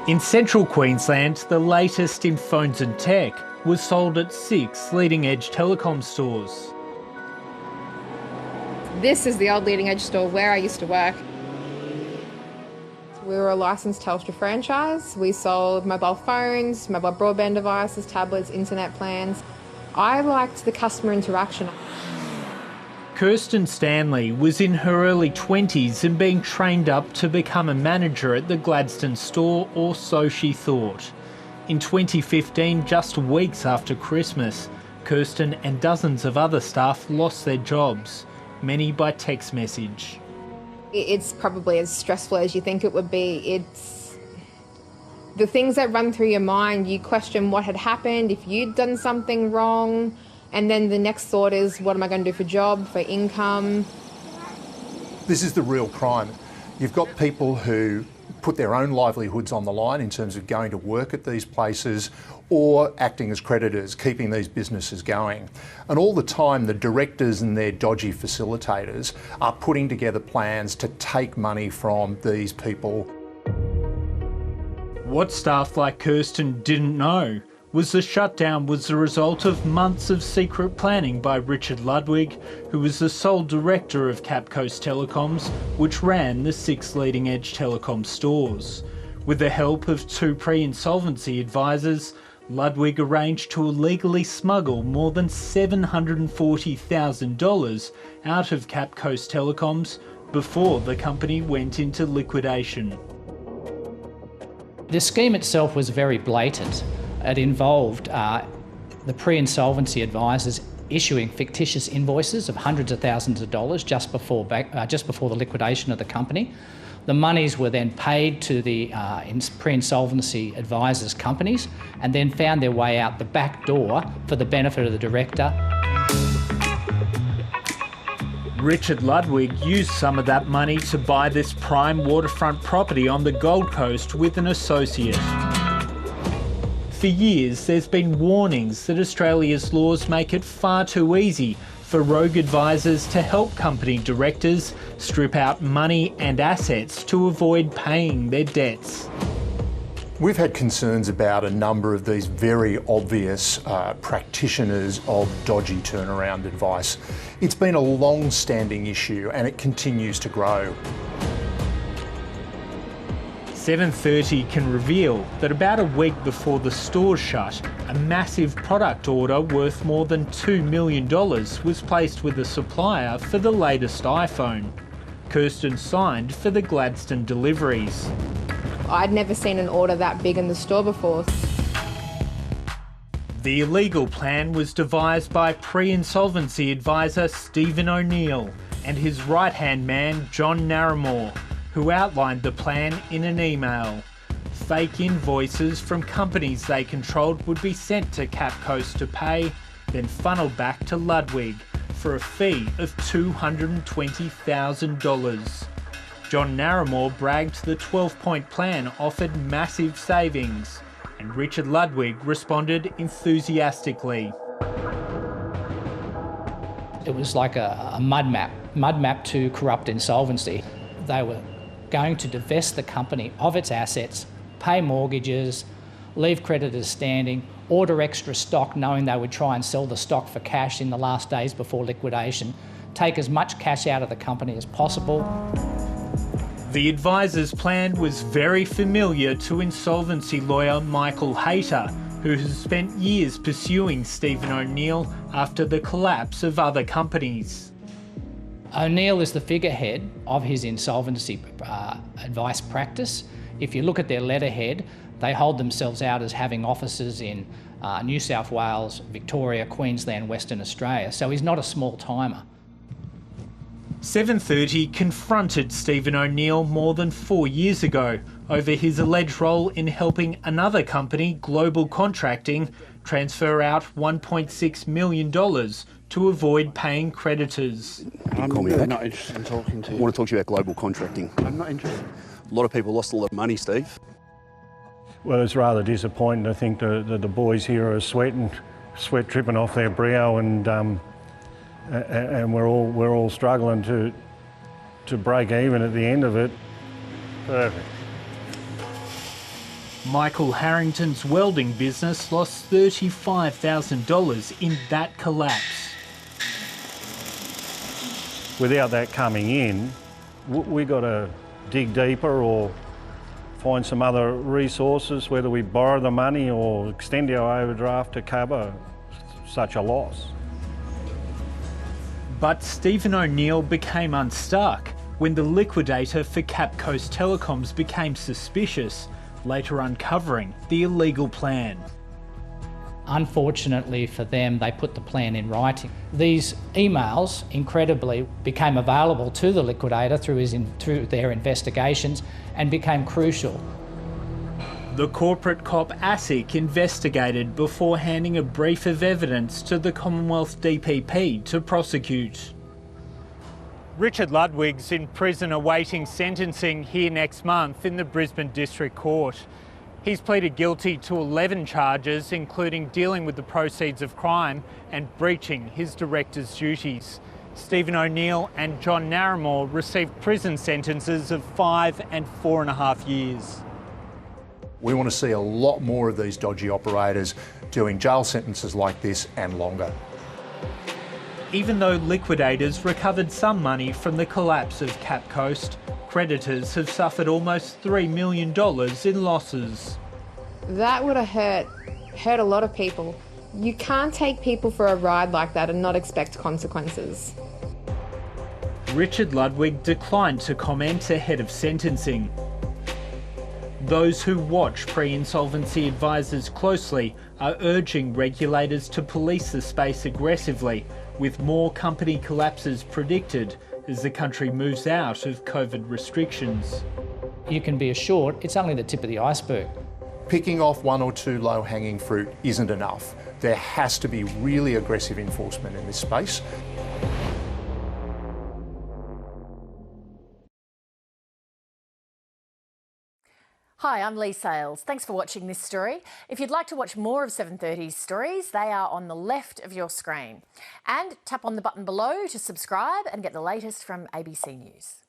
In central Queensland, the latest in phones and tech was sold at 6 leading-edge telecom stores. This is the old leading edge store where I used to work. We were a licensed Telstra franchise. We sold mobile phones, mobile broadband devices, tablets, internet plans. I liked the customer interaction. Kirsten Stanley was in her early 20s and being trained up to become a manager at the Gladstone store, or so she thought. In 2015, just weeks after Christmas, Kirsten and dozens of other staff lost their jobs, many by text message. It's probably as stressful as you think it would be. It's the things that run through your mind. You question what had happened, if you'd done something wrong, and then the next thought is, what am I going to do for job, for income? This is the real crime. You've got people who put their own livelihoods on the line in terms of going to work at these places or acting as creditors, keeping these businesses going. And all the time, the directors and their dodgy facilitators are putting together plans to take money from these people. What staff like Kirsten didn't know was the shutdown was the result of months of secret planning by Richard Ludwig, who was the sole director of Capcoast Telecoms, which ran the 6 leading-edge telecom stores. With the help of 2 pre-insolvency advisors, Ludwig arranged to illegally smuggle more than $740,000 out of Capcoast Telecoms before the company went into liquidation. The scheme itself was very blatant. It involved the pre-insolvency advisors issuing fictitious invoices of hundreds of thousands of dollars just before the liquidation of the company. The monies were then paid to the pre-insolvency advisors' companies and then found their way out the back door for the benefit of the director. Richard Ludwig used some of that money to buy this prime waterfront property on the Gold Coast with an associate. For years, there's been warnings that Australia's laws make it far too easy for rogue advisors to help company directors strip out money and assets to avoid paying their debts. We've had concerns about a number of these very obvious practitioners of dodgy turnaround advice. It's been a long-standing issue and it continues to grow. 7:30 can reveal that about a week before the stores shut, a massive product order worth more than $2 million was placed with a supplier for the latest iPhone. Kirsten signed for the Gladstone deliveries. I'd never seen an order that big in the store before. The illegal plan was devised by pre-insolvency advisor Stephen O'Neill and his right-hand man John Narramore, who outlined the plan in an email. Fake invoices from companies they controlled would be sent to Capcoast to pay, then funneled back to Ludwig for a fee of $220,000. John Narramore bragged the 12-point plan offered massive savings, and Richard Ludwig responded enthusiastically. It was like a mud map to corrupt insolvency. They were going to divest the company of its assets, pay mortgages, leave creditors standing, order extra stock knowing they would try and sell the stock for cash in the last days before liquidation, take as much cash out of the company as possible. The advisor's plan was very familiar to insolvency lawyer Michael Hayter, who has spent years pursuing Stephen O'Neill after the collapse of other companies. O'Neill is the figurehead of his insolvency advice practice. If you look at their letterhead, they hold themselves out as having offices in New South Wales, Victoria, Queensland, Western Australia, so he's not a small-timer. 7:30 confronted Stephen O'Neill more than 4 years ago over his alleged role in helping another company, Global Contracting, transfer out $1.6 million to avoid paying creditors. I'm not interested in talking to you. I want to talk to you about Global Contracting. I'm not interested. A lot of people lost a lot of money, Steve. Well, it's rather disappointing. I think the boys here are sweat dripping off their brow, and we're all struggling to break even at the end of it. Perfect. Michael Harrington's welding business lost $35,000 in that collapse. Without that coming in, we got to dig deeper or find some other resources, whether we borrow the money or extend our overdraft to cover such a loss. But Stephen O'Neill became unstuck when the liquidator for Cap Coast Telecoms became suspicious, later uncovering the illegal plan. Unfortunately for them, they put the plan in writing. These emails, incredibly, became available to the liquidator through their investigations and became crucial. The corporate cop ASIC investigated before handing a brief of evidence to the Commonwealth DPP to prosecute. Richard Ludwig's in prison awaiting sentencing here next month in the Brisbane District Court. He's pleaded guilty to 11 charges, including dealing with the proceeds of crime and breaching his director's duties. Stephen O'Neill and John Narramore received prison sentences of 5 and 4.5 years. We want to see a lot more of these dodgy operators doing jail sentences like this and longer. Even though liquidators recovered some money from the collapse of Cap Coast, creditors have suffered almost $3 million in losses. That would have hurt a lot of people. You can't take people for a ride like that and not expect consequences. Richard Ludwig declined to comment ahead of sentencing. Those who watch pre-insolvency advisors closely are urging regulators to police the space aggressively, with more company collapses predicted as the country moves out of COVID restrictions. You can be assured it's only the tip of the iceberg. Picking off one or two low-hanging fruit isn't enough. There has to be really aggressive enforcement in this space. Hi, I'm Lee Sales. Thanks for watching this story. If you'd like to watch more of 730's stories, they are on the left of your screen. And tap on the button below to subscribe and get the latest from ABC News.